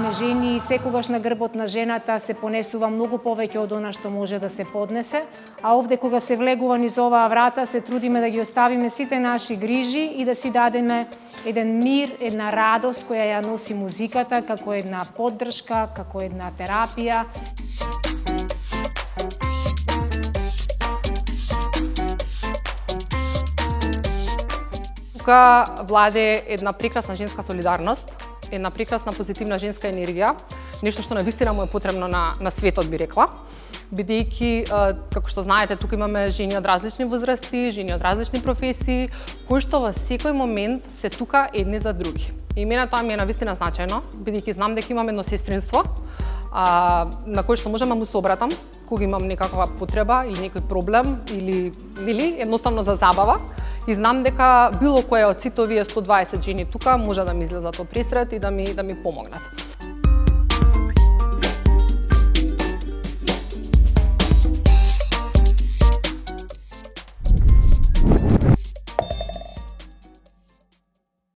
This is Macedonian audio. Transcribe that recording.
сме жени и секогаш на грбот на жената се понесува многу повеќе од она што може да се поднесе, а овде кога се влегува низ оваа врата се трудиме да ги оставиме сите наши грижи и да си дадеме еден мир, една радост која ја носи музиката како една поддршка, како една терапија. Тука владе една прекрасна женска солидарност, една прекрасна позитивна женска енергија, нешто што навистина му е потребно на светот, би рекла. Бидејќи, како што знаете, тука имаме жени од различни возрасти, жени од различни професии, кои што во секој момент се тука едни за други. И мене тоа ми е навистина значајно, бидејќи знам дека имам едно сестринство, на кој што можам да му се обратам кога имам некаква потреба или некој проблем или едноставно за забава. И знам дека било која од сите овие 120 жени тука може да ми излезат од пресред и да ми помогнат.